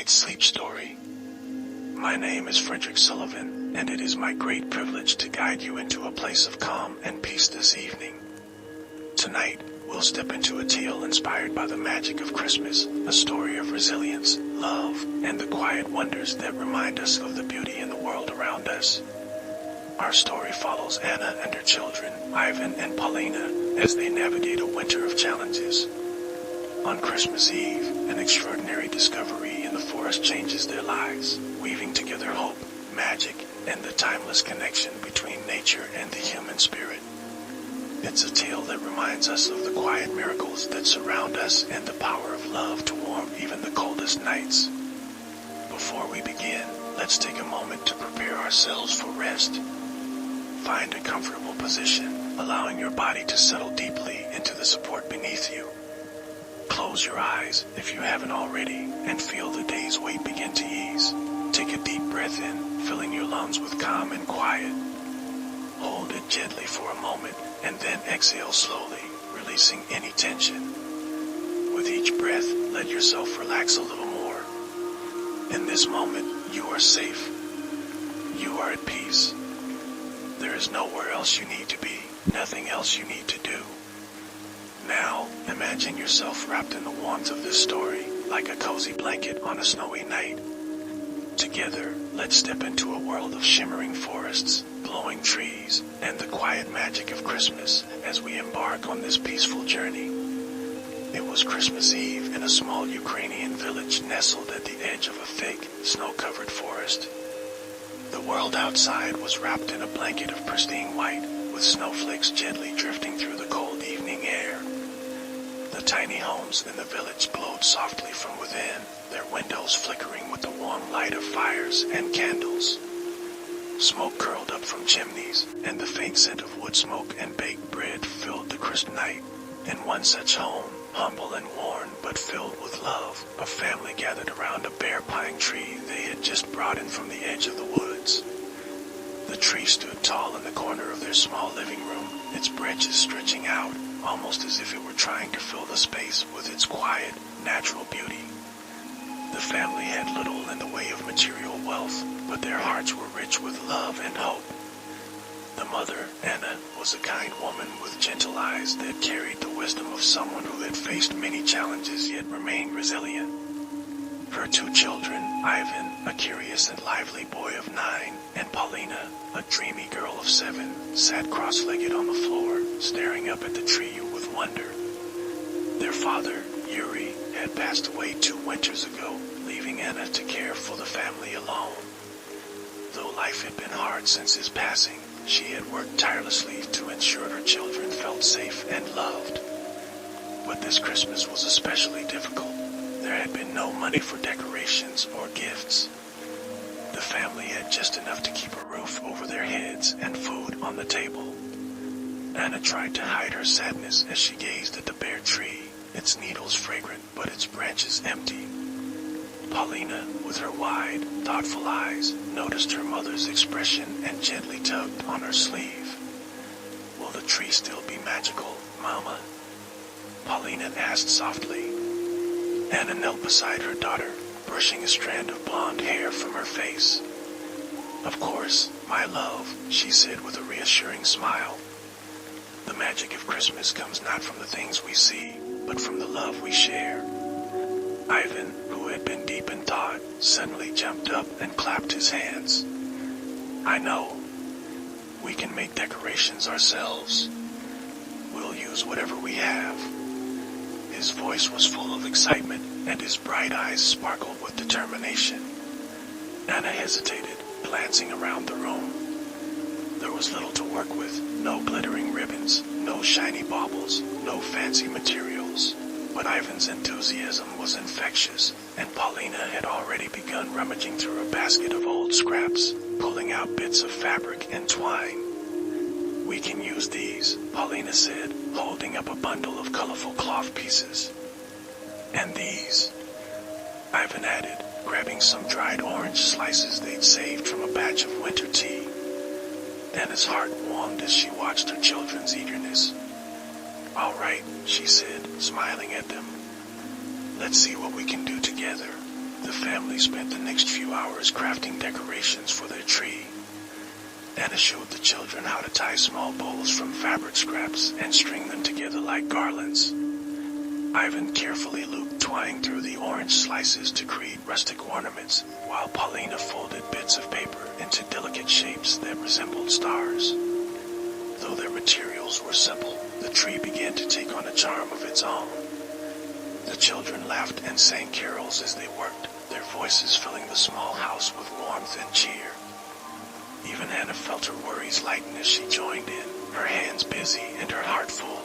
Tonight's sleep story. My name is Frederick Sullivan, and it is my great privilege to guide you into a place of calm and peace this evening. Tonight, we'll step into a tale inspired by the magic of Christmas, a story of resilience, love, and the quiet wonders that remind us of the beauty in the world around us. Our story follows Anna and her children, Ivan and Polina, as they navigate a winter of challenges. On Christmas Eve, an extraordinary discovery in the forest changes their lives, weaving together hope, magic, and the timeless connection between nature and the human spirit. It's a tale that reminds us of the quiet miracles that surround us and the power of love to warm even the coldest nights. Before we begin, let's take a moment to prepare ourselves for rest. Find a comfortable position, allowing your body to settle deeply into the support beneath you. Close your eyes if you haven't already, and feel the day's weight begin to ease. Take a deep breath in, filling your lungs with calm and quiet. Hold it gently for a moment, and then exhale slowly, releasing any tension. With each breath, let yourself relax a little more. In this moment, you are safe. You are at peace. There is nowhere else you need to be, nothing else you need to do. Now, imagine yourself wrapped in the warmth of this story, like a cozy blanket on a snowy night. Together, let's step into a world of shimmering forests, glowing trees, and the quiet magic of Christmas as we embark on this peaceful journey. It was Christmas Eve in a small Ukrainian village nestled at the edge of a thick, snow-covered forest. The world outside was wrapped in a blanket of pristine white, with snowflakes gently drifting through the cold evening air. The tiny homes in the village glowed softly from within, their windows flickering with the warm light of fires and candles. Smoke curled up from chimneys, and the faint scent of wood smoke and baked bread filled the crisp night. In one such home, humble and worn but filled with love, a family gathered around a bare pine tree they had just brought in from the edge of the woods. The tree stood tall in the corner of their small living room, its branches stretching out, almost as if it were trying to fill the space with its quiet, natural beauty. The family had little in the way of material wealth, but their hearts were rich with love and hope. The mother, Anna, was a kind woman with gentle eyes that carried the wisdom of someone who had faced many challenges yet remained resilient. Her two children, Ivan, a curious and lively boy of 9, and Polina, a dreamy girl of 7, sat cross-legged on the floor, staring up at the tree with wonder. Their father, Yuri, had passed away 2 winters ago, leaving Anna to care for the family alone. Though life had been hard since his passing, she had worked tirelessly to ensure her children felt safe and loved. But this Christmas was especially difficult. There had been no money for decorations or gifts. The family had just enough to keep a roof over their heads and food on the table. Anna tried to hide her sadness as she gazed at the bare tree, its needles fragrant but its branches empty. Polina, with her wide, thoughtful eyes, noticed her mother's expression and gently tugged on her sleeve. "Will the tree still be magical, Mama?" Polina asked softly. Anna knelt beside her daughter, brushing a strand of blonde hair from her face. "Of course, my love," she said with a reassuring smile. "The magic of Christmas comes not from the things we see, but from the love we share." Ivan, who had been deep in thought, suddenly jumped up and clapped his hands. "I know. We can make decorations ourselves. We'll use whatever we have." His voice was full of excitement, and his bright eyes sparkled with determination. Anna hesitated, glancing around the room. There was little to work with, no glittering ribbons, no shiny baubles, no fancy materials. But Ivan's enthusiasm was infectious, and Polina had already begun rummaging through a basket of old scraps, pulling out bits of fabric and twine. "We can use these," Polina said, holding up a bundle of colorful cloth pieces. "And these," Ivan added, grabbing some dried orange slices they'd saved from a batch of winter tea. Anna's heart warmed as she watched her children's eagerness. "All right," she said, smiling at them. "Let's see what we can do together." The family spent the next few hours crafting decorations for their tree. Anna showed the children how to tie small bows from fabric scraps and string them together like garlands. Ivan carefully looped twine through the orange slices to create rustic ornaments, while Polina folded bits of paper into delicate shapes that resembled stars. Though their materials were simple, the tree began to take on a charm of its own. The children laughed and sang carols as they worked, their voices filling the small house with warmth and cheer. Even Anna felt her worries lighten as she joined in, her hands busy and her heart full.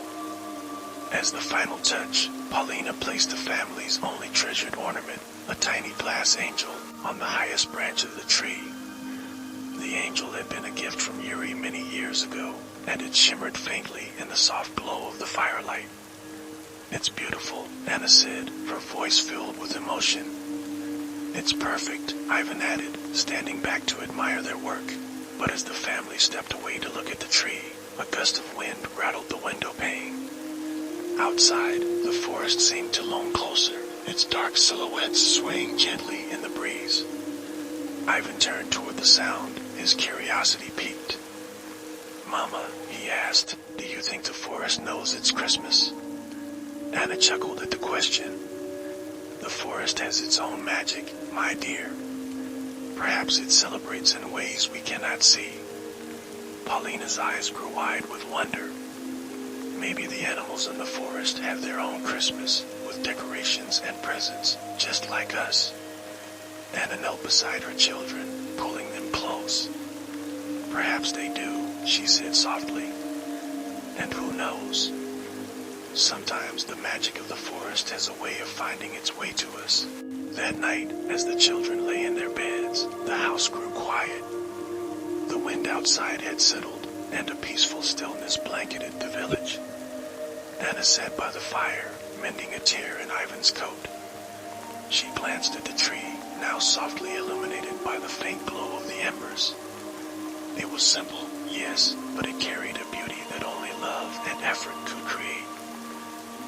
As the final touch, Polina placed the family's only treasured ornament, a tiny glass angel, on the highest branch of the tree. The angel had been a gift from Yuri many years ago, and it shimmered faintly in the soft glow of the firelight. "It's beautiful," Anna said, her voice filled with emotion. "It's perfect," Ivan added, standing back to admire their work. But as the family stepped away to look at the tree, a gust of wind rattled the window pane. Outside, the forest seemed to loom closer, its dark silhouettes swaying gently in the breeze. Ivan turned toward the sound, his curiosity piqued. "Mama," he asked, "do you think the forest knows it's Christmas?" Anna chuckled at the question. "The forest has its own magic, my dear. Perhaps it celebrates in ways we cannot see." Paulina's eyes grew wide with wonder. Maybe the animals in the forest have their own Christmas, with decorations and presents, just like us. Anna knelt beside her children, pulling them close. "Perhaps they do," she said softly. "And who knows? Sometimes the magic of the forest has a way of finding its way to us." That night, as the children lay in their beds, the house grew quiet. The wind outside had settled, and a peaceful stillness blanketed the village. Anna sat by the fire, mending a tear in Ivan's coat. She glanced at the tree, now softly illuminated by the faint glow of the embers. It was simple, yes, but it carried a beauty that only love and effort could create.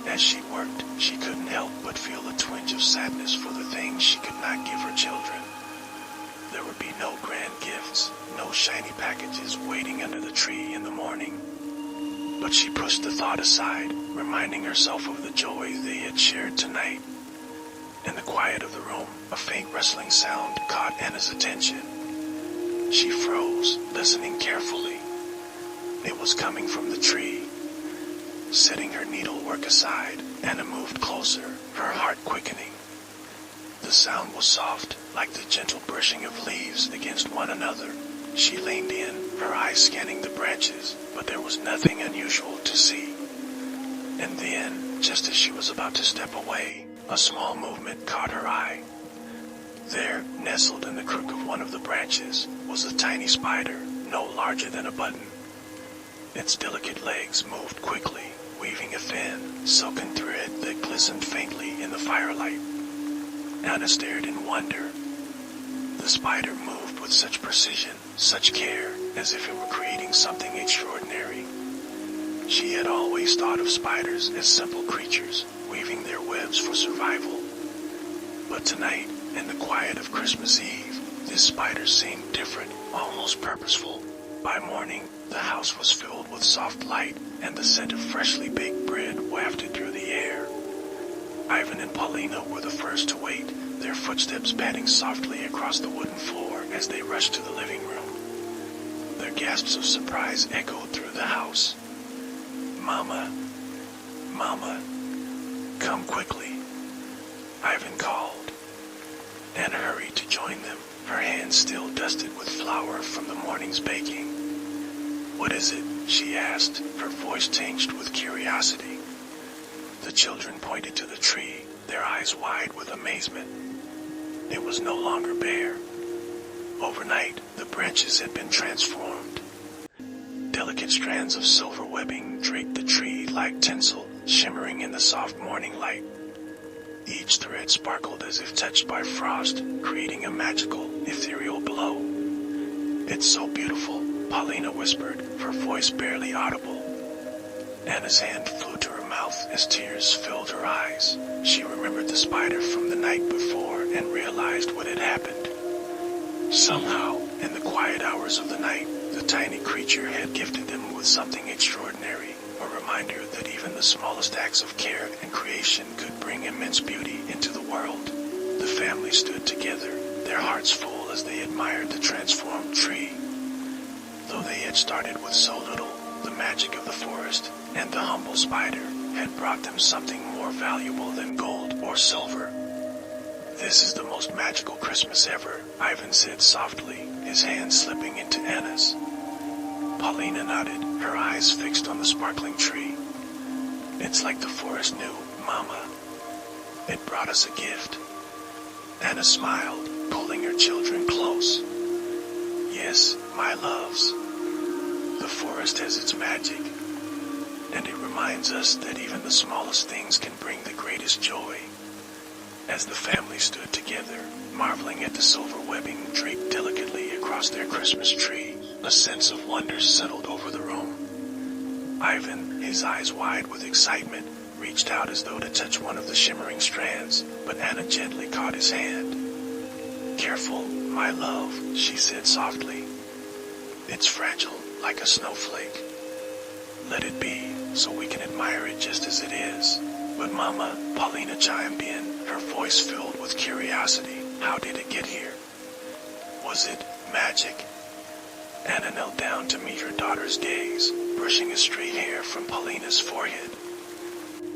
As she worked, she couldn't help but feel a twinge of sadness for the things she could not give her children. There would be no grand gifts, no shiny packages waiting under the tree in the morning. But she pushed the thought aside, reminding herself of the joy they had shared tonight. In the quiet of the room, a faint rustling sound caught Anna's attention. She froze, listening carefully. It was coming from the tree. Setting her needlework aside, Anna moved closer, her heart quickening. The sound was soft, like the gentle brushing of leaves against one another. She leaned in, her eyes scanning the branches, but there was nothing unusual to see. And then, just as she was about to step away, a small movement caught her eye. There, nestled in the crook of one of the branches, was a tiny spider, no larger than a button. Its delicate legs moved quickly, weaving a thin, silken thread that glistened faintly in the firelight. Anna stared in wonder. The spider moved with such precision, such care, as if it were creating something extraordinary. She had always thought of spiders as simple creatures, weaving their webs for survival. But tonight, in the quiet of Christmas Eve, this spider seemed different, almost purposeful. By morning, the house was filled with soft light, and the scent of freshly baked bread wafted through the air. Ivan and Polina were the first to wake, their footsteps padding softly across the wooden floor as they rushed to the living room. Their gasps of surprise echoed through the house. "Mama, Mama, come quickly," Ivan called. Anna hurried to join them, her hands still dusted with flour from the morning's baking. "What is it?" she asked, her voice tinged with curiosity. The children pointed to the tree, their eyes wide with amazement. It was no longer bare. Overnight, the branches had been transformed. Delicate strands of silver webbing draped the tree like tinsel, shimmering in the soft morning light. Each thread sparkled as if touched by frost, creating a magical, ethereal glow. "It's so beautiful," Polina whispered, her voice barely audible. Anna's hand flew to her mouth as tears filled her eyes. She remembered the spider from the night before and realized what had happened. Somehow, in the quiet hours of the night, the tiny creature had gifted them with something extraordinary, a reminder that even the smallest acts of care and creation could bring immense beauty into the world. The family stood together, their hearts full as they admired the transformed tree. Though they had started with so little, the magic of the forest and the humble spider had brought them something more valuable than gold or silver. "This is the most magical Christmas ever," Ivan said softly, his hand slipping into Anna's. Polina nodded, her eyes fixed on the sparkling tree. "It's like the forest knew, Mama. It brought us a gift." Anna smiled, pulling her children close. "Yes, my loves. The forest has its magic, and it reminds us that even the smallest things can bring the greatest joy." As the family stood together, marveling at the silver webbing draped delicately across their Christmas tree, a sense of wonder settled over the room. Ivan, his eyes wide with excitement, reached out as though to touch one of the shimmering strands, but Anna gently caught his hand. "Careful, my love," she said softly. "It's fragile, like a snowflake. Let it be, so we can admire it just as it is." "But Mama," Polina chimed in, her voice filled with curiosity, "how did it get here? Was it magic?" Anna knelt down to meet her daughter's gaze, brushing a stray hair from Polina's forehead.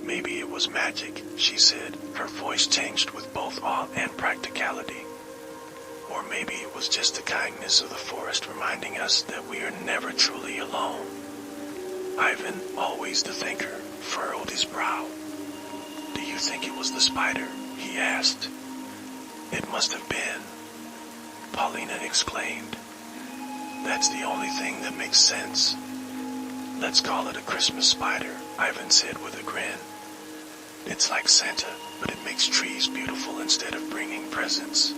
"Maybe it was magic," she said, her voice tinged with both awe and practicality. "Or maybe it was just the kindness of the forest reminding us that we are never truly alone." Ivan, always the thinker, furrowed his brow. "Do you think it was the spider?" he asked. "It must have been," Polina exclaimed. "That's the only thing that makes sense." "Let's call it a Christmas spider," Ivan said with a grin. "It's like Santa, but it makes trees beautiful instead of bringing presents."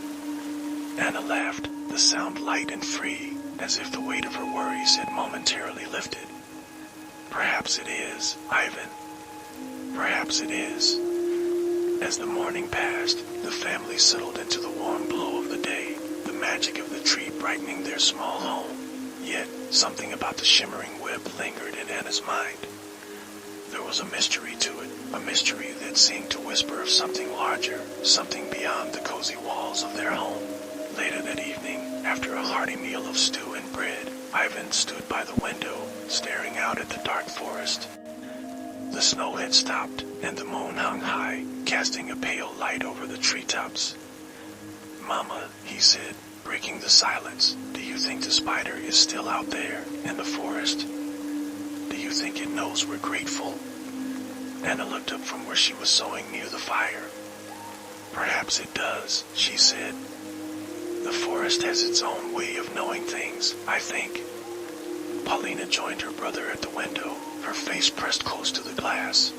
Anna laughed, the sound light and free, as if the weight of her worries had momentarily lifted. "Perhaps it is, Ivan. Perhaps it is." As the morning passed, the family settled into the warm glow of the day, the magic of the tree brightening their small home. Yet, something about the shimmering web lingered in Anna's mind. There was a mystery to it, a mystery that seemed to whisper of something larger, something beyond the cozy walls of their home. Later that evening, after a hearty meal of stew and bread, Ivan stood by the window, staring out at the dark forest. The snow had stopped, and the moon hung high, casting a pale light over the treetops. "Mama," he said, breaking the silence, "do you think the spider is still out there, in the forest? Do you think it knows we're grateful?" Anna looked up from where she was sewing near the fire. "Perhaps it does," she said. "The forest has its own way of knowing things, I think." Polina joined her brother at the window, her face pressed close to the glass.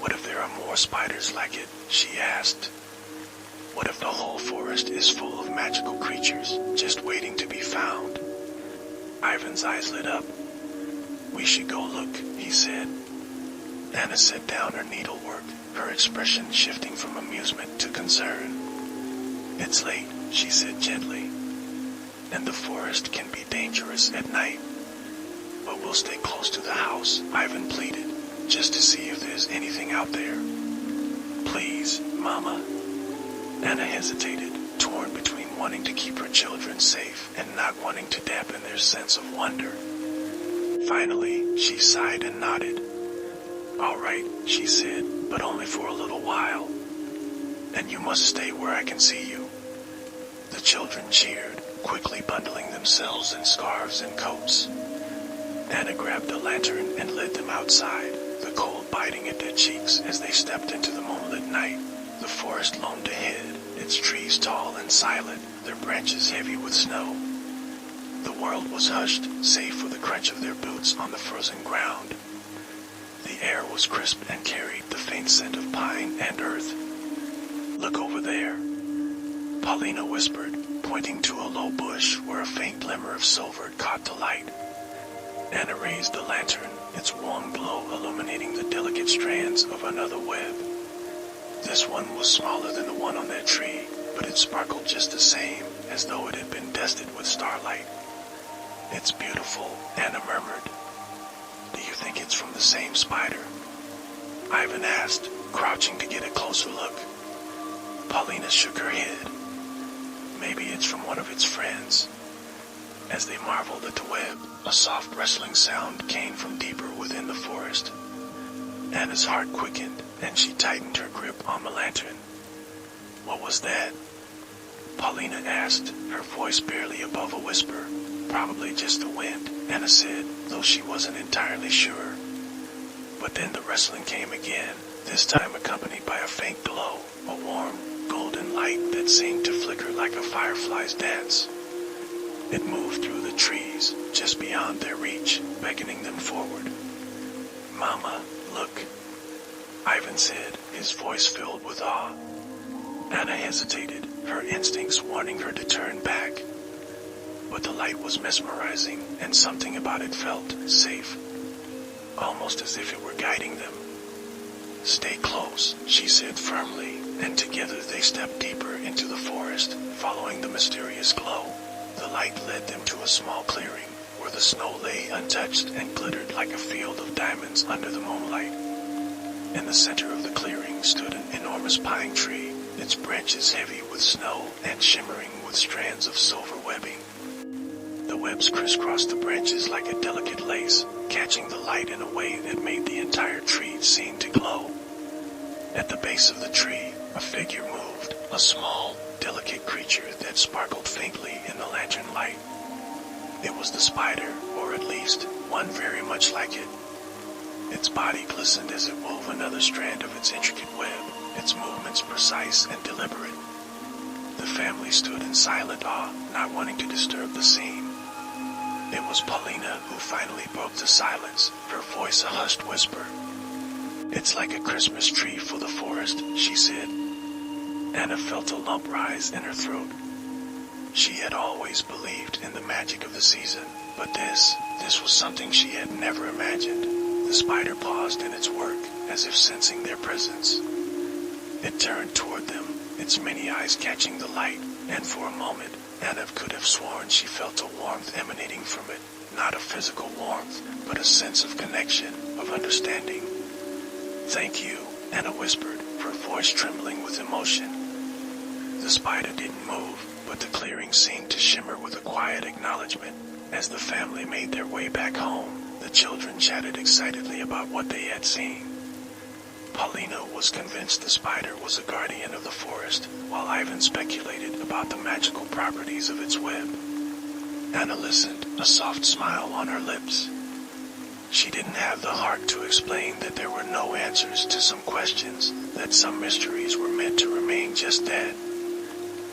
"What if there are more spiders like it?" she asked. "What if the whole forest is full of magical creatures, just waiting to be found?" Ivan's eyes lit up. "We should go look," he said. Anna set down her needlework, her expression shifting from amusement to concern. "It's late," she said gently, "and the forest can be dangerous at night. But we'll stay close to the house," Ivan pleaded, "just to see if there's anything out there." "Please, Mama." Anna hesitated, torn between wanting to keep her children safe and not wanting to dampen their sense of wonder. Finally, she sighed and nodded. "All right," she said, "but only for a little while. And you must stay where I can see you." The children cheered, quickly bundling themselves in scarves and coats. Anna grabbed a lantern and led them outside, the cold biting at their cheeks as they stepped into the moonlit night. The forest loomed ahead, its trees tall and silent, their branches heavy with snow. The world was hushed, save for the crunch of their boots on the frozen ground. The air was crisp and carried the faint scent of pine and earth. "Look over there," Polina whispered, pointing to a low bush where a faint glimmer of silver caught the light. Anna raised the lantern, its warm glow illuminating the delicate strands of another web. This one was smaller than the one on that tree, but it sparkled just the same, as though it had been dusted with starlight. "It's beautiful," Anna murmured. "Do you think it's from the same spider?" Ivan asked, crouching to get a closer look. Polina shook her head. "Maybe it's from one of its friends." As they marveled at the web, a soft rustling sound came from deeper within the forest. Anna's heart quickened, and she tightened her grip on the lantern. "What was that?" Polina asked, her voice barely above a whisper. "Probably just the wind," Anna said, though she wasn't entirely sure. But then the rustling came again, this time accompanied by a faint glow, a warm, golden light that seemed to flicker like a firefly's dance. It moved through the trees, just beyond their reach, beckoning them forward. "Mama, look," Ivan said, his voice filled with awe. Anna hesitated, her instincts warning her to turn back. But the light was mesmerizing, and something about it felt safe, almost as if it were guiding them. "Stay close," she said firmly, and together they stepped deeper into the forest, following the mysterious glow. The light led them to a small clearing, where the snow lay untouched and glittered like a field of diamonds under the moonlight. In the center of the clearing stood an enormous pine tree, its branches heavy with snow and shimmering with strands of silver webbing. The webs crisscrossed the branches like a delicate lace, catching the light in a way that made the entire tree seem to glow. At the base of the tree, a figure moved, a small, delicate creature that sparkled faintly in the lantern light. It was the spider, or at least one very much like it. Its body glistened as it wove another strand of its intricate web, its movements precise and deliberate. The family stood in silent awe, not wanting to disturb the scene. It was Polina who finally broke the silence, her voice a hushed whisper. "It's like a Christmas tree for the forest," she said. Anna felt a lump rise in her throat. She had always believed in the magic of the season, but this was something she had never imagined. The spider paused in its work, as if sensing their presence. It turned toward them, its many eyes catching the light, and for a moment, Anna could have sworn she felt a warmth emanating from it, not a physical warmth, but a sense of connection, of understanding. "Thank you," Anna whispered, her voice trembling with emotion. The spider didn't move, but the clearing seemed to shimmer with a quiet acknowledgement. As the family made their way back home, the children chatted excitedly about what they had seen. Polina was convinced the spider was a guardian of the forest, while Ivan speculated about the magical properties of its web. Anna listened, a soft smile on her lips. She didn't have the heart to explain that there were no answers to some questions, that some mysteries were meant to remain just that.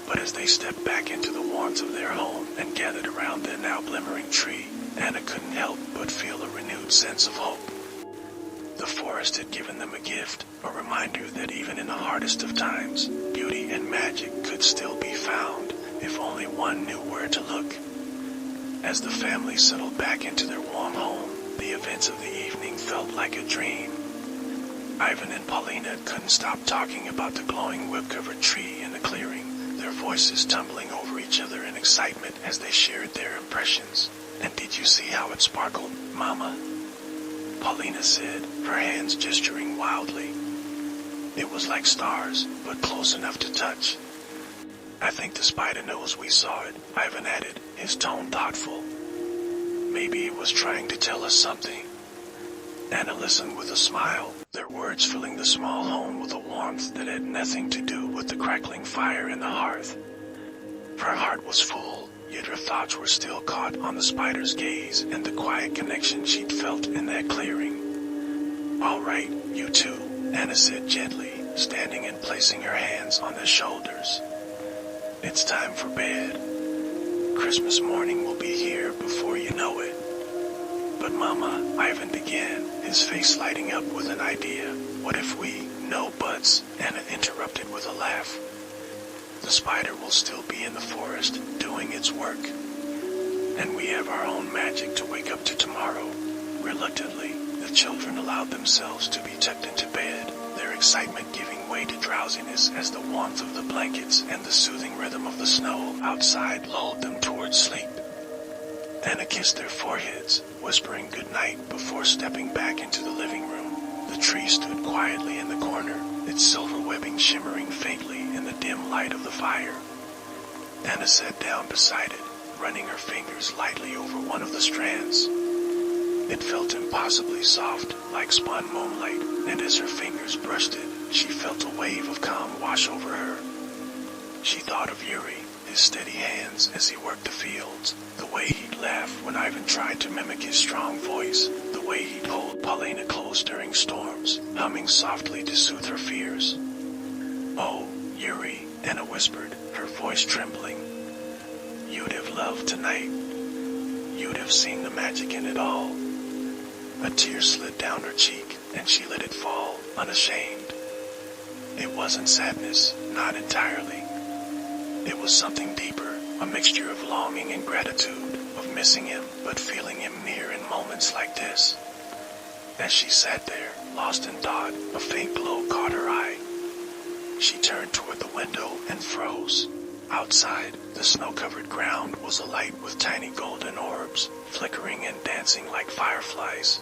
But as they stepped back into the warmth of their home and gathered around the now glimmering tree, Anna couldn't help but feel a renewed sense of hope. The forest had given them a gift, a reminder that even in the hardest of times, beauty and magic could still be found, if only one knew where to look. As the family settled back into their warm home, the events of the evening felt like a dream. Ivan and Polina couldn't stop talking about the glowing web-covered tree in the clearing, their voices tumbling over each other in excitement as they shared their impressions. "And did you see how it sparkled, Mama?" Polina said, her hands gesturing wildly. "It was like stars, but close enough to touch." "I think the spider knows we saw it," Ivan added, his tone thoughtful. "Maybe it was trying to tell us something." Anna listened with a smile, their words filling the small home with a warmth that had nothing to do with the crackling fire in the hearth. Her heart was full, yet her thoughts were still caught on the spider's gaze and the quiet connection she'd felt in that clearing. "All right, you two," Anna said gently, standing and placing her hands on their shoulders. "It's time for bed. Christmas morning will be here before you know it." "But Mama," Ivan began, his face lighting up with an idea. "What if we—" "No buts," Anna interrupted with a laugh. "The spider will still be in the forest, doing its work. And we have our own magic to wake up to tomorrow." Reluctantly, the children allowed themselves to be tucked into bed, their excitement giving way to drowsiness as the warmth of the blankets and the soothing rhythm of the snow outside lulled them towards sleep. Anna kissed their foreheads, whispering goodnight before stepping back into the living room. The tree stood quietly in the corner, its silver webbing shimmering faintly in the dim light of the fire. Anna sat down beside it, running her fingers lightly over one of the strands. It felt impossibly soft, like spun moonlight, and as her fingers brushed it, she felt a wave of calm wash over her. She thought of Yuri, his steady hands as he worked the fields, the way he'd laugh when Ivan tried to mimic his strong voice, the way he'd hold Polina close during storms, humming softly to soothe her fears. "Oh, Yuri," Anna whispered, her voice trembling. "You'd have loved tonight. You'd have seen the magic in it all." A tear slid down her cheek, and she let it fall, unashamed. It wasn't sadness, not entirely. It was something deeper, a mixture of longing and gratitude, of missing him, but feeling him near in moments like this. As she sat there, lost in thought, a faint glow caught her eye. She turned toward the window and froze. Outside, the snow-covered ground was alight with tiny golden orbs, flickering and dancing like fireflies.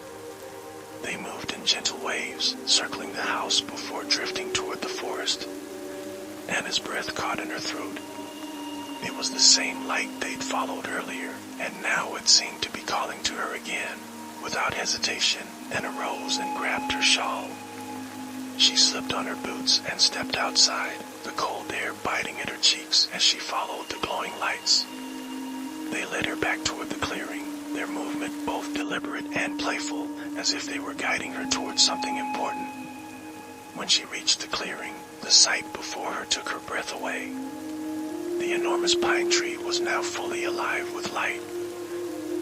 They moved in gentle waves, circling the house before drifting toward the forest. Anna's breath caught in her throat. It was the same light they'd followed earlier, and now it seemed to be calling to her again. Without hesitation, Anna rose and grabbed her shawl. She slipped on her boots and stepped outside, the cold air biting at her cheeks as she followed the glowing lights. They led her back toward the clearing, their movement both deliberate and playful, as if they were guiding her towards something important. When she reached the clearing, the sight before her took her breath away. The enormous pine tree was now fully alive with light.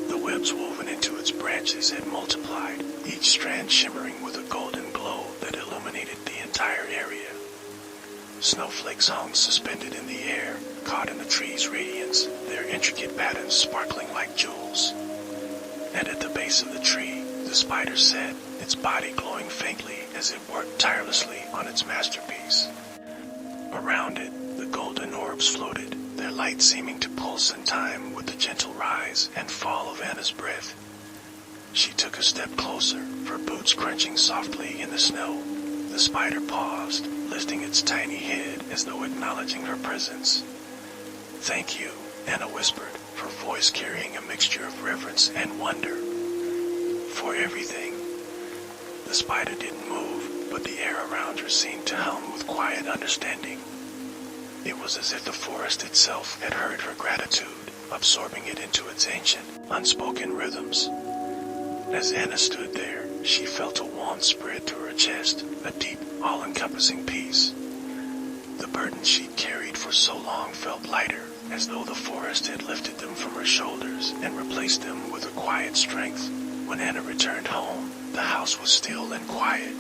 The webs woven into its branches had multiplied, each strand shimmering with a golden glow that illuminated the entire area. Snowflakes hung suspended in the air, caught in the tree's radiance, their intricate patterns sparkling like jewels. And at the base of the tree, the spider sat, its body glowing faintly as it worked tirelessly on its masterpiece. Around it, the golden orbs floated, their light seeming to pulse in time with the gentle rise and fall of Anna's breath. She took a step closer, her boots crunching softly in the snow. The spider paused, lifting its tiny head as though acknowledging her presence. "Thank you," Anna whispered, her voice carrying a mixture of reverence and wonder. "For everything." The spider didn't move, but the air around her seemed to hum with quiet understanding. It was as if the forest itself had heard her gratitude, absorbing it into its ancient, unspoken rhythms. As Anna stood there, she felt a warmth spread through her chest, a deep, all-encompassing peace. The burdens she'd carried for so long felt lighter, as though the forest had lifted them from her shoulders and replaced them with a quiet strength. When Anna returned home, the house was still and quiet.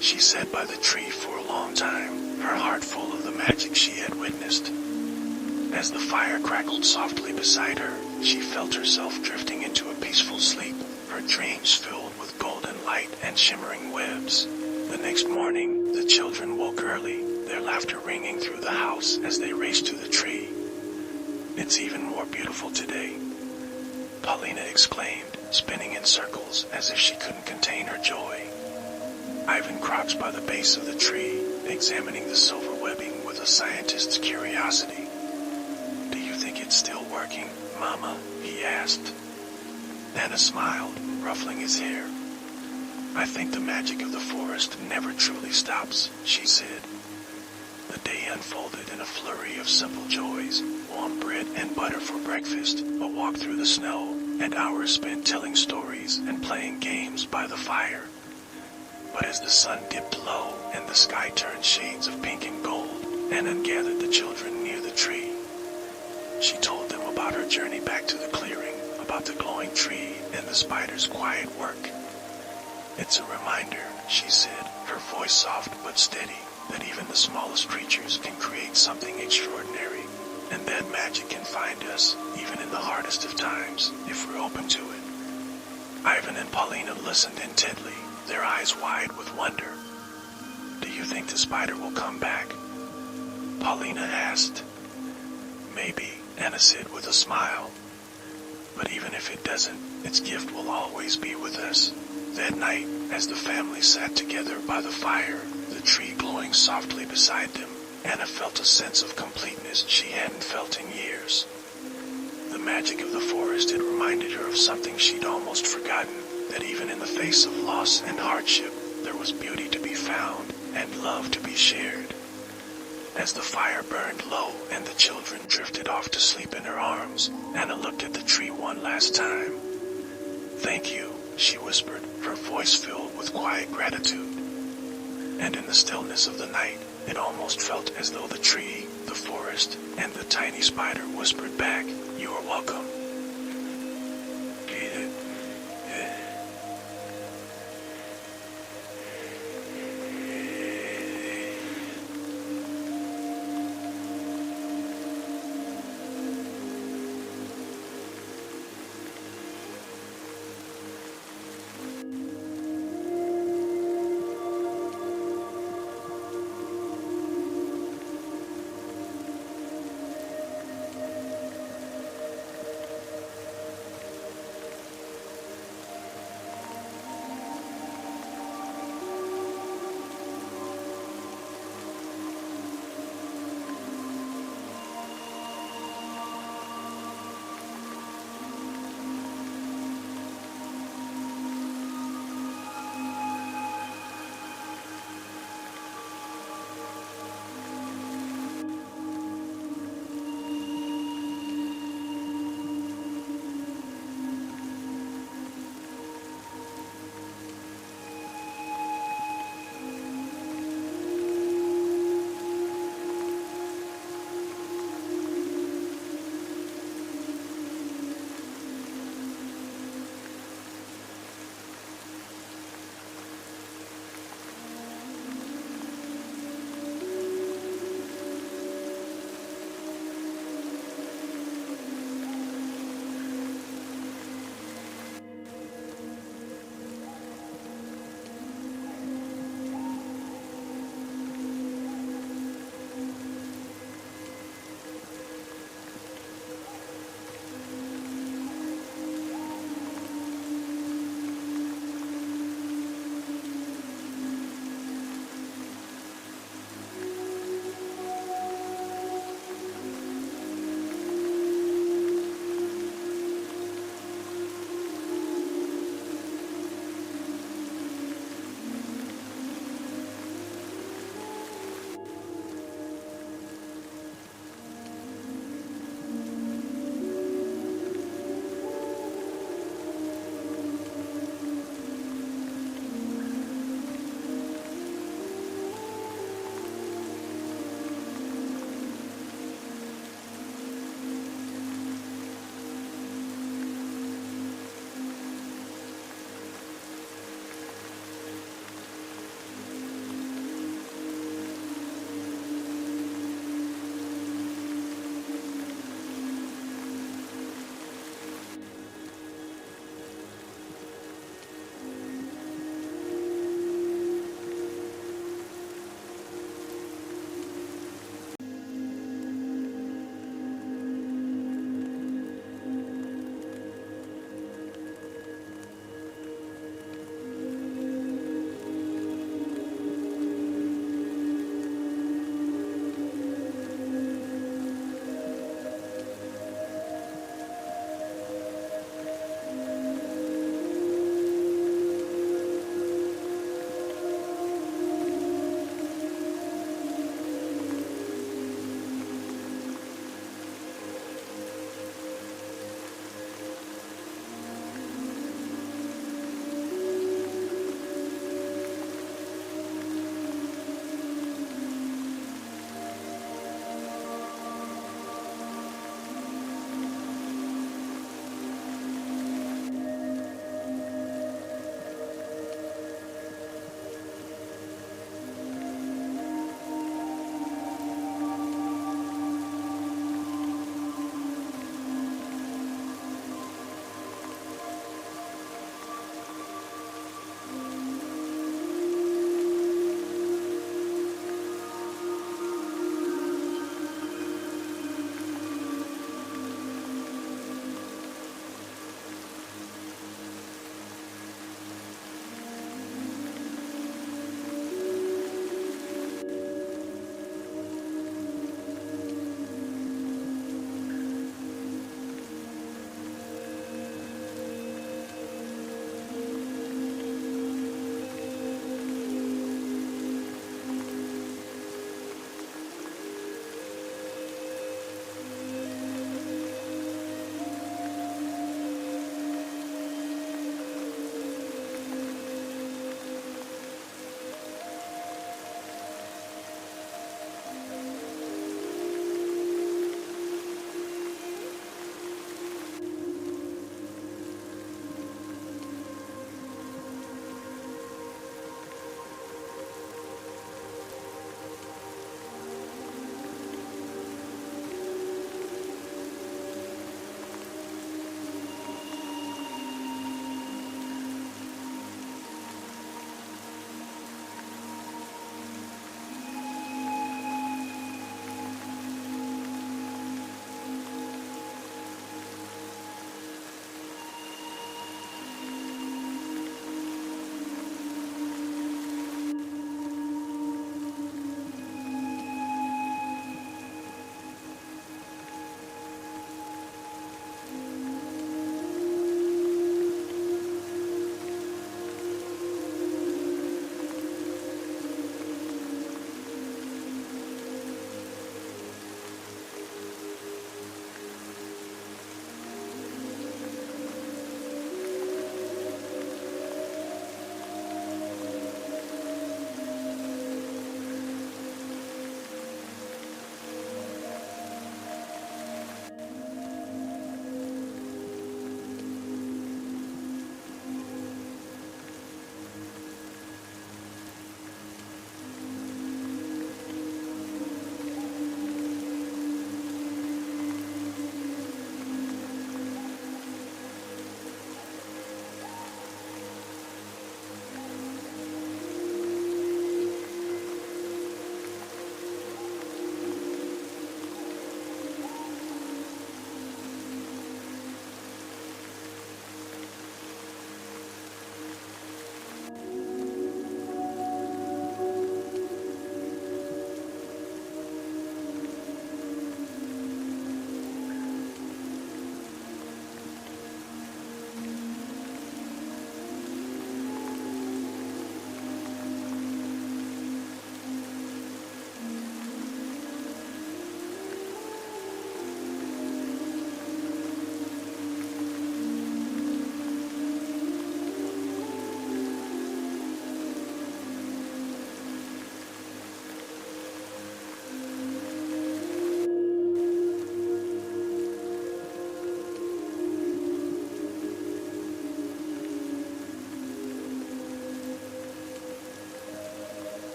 She sat by the tree for a long time, her heart full of the magic she had witnessed. As the fire crackled softly beside her, she felt herself drifting into a peaceful sleep, her dreams filled with golden light and shimmering webs. The next morning, the children woke early, their laughter ringing through the house as they raced to the tree. "It's even more beautiful today," Polina exclaimed, spinning in circles as if she couldn't contain her joy. Ivan crouched by the base of the tree, examining the silver webbing with a scientist's curiosity. "Do you think it's still working, Mama?" he asked. Anna smiled, ruffling his hair. "I think the magic of the forest never truly stops," she said. The day unfolded in a flurry of simple joys, warm bread and butter for breakfast, a walk through the snow, and hours spent telling stories and playing games by the fire. But as the sun dipped low and the sky turned shades of pink and gold, Anna gathered the children near the tree. She told them about her journey back to the clearing, about the glowing tree and the spider's quiet work. "It's a reminder," she said, her voice soft but steady, that even the smallest creatures can create something extraordinary, and that magic can find us, even in the hardest of times, if we're open to it. Ivan and Polina listened intently, their eyes wide with wonder. "Do you you think the spider will come back?" Paulina asked. "Maybe," Anna said with a smile. "But even if it doesn't, its gift will always be with us." That night, as the family sat together by the fire, the tree glowing softly beside them, Anna felt a sense of completeness she hadn't felt in years. The magic of the forest had reminded her of something she'd almost forgotten, that even in the face of loss and hardship, there was beauty to be found and love to be shared. As the fire burned low and the children drifted off to sleep in her arms, Anna looked at the tree one last time. "Thank you," she whispered, her voice filled with quiet gratitude. And in the stillness of the night, it almost felt as though the tree, the forest, and the tiny spider whispered back, "You are welcome."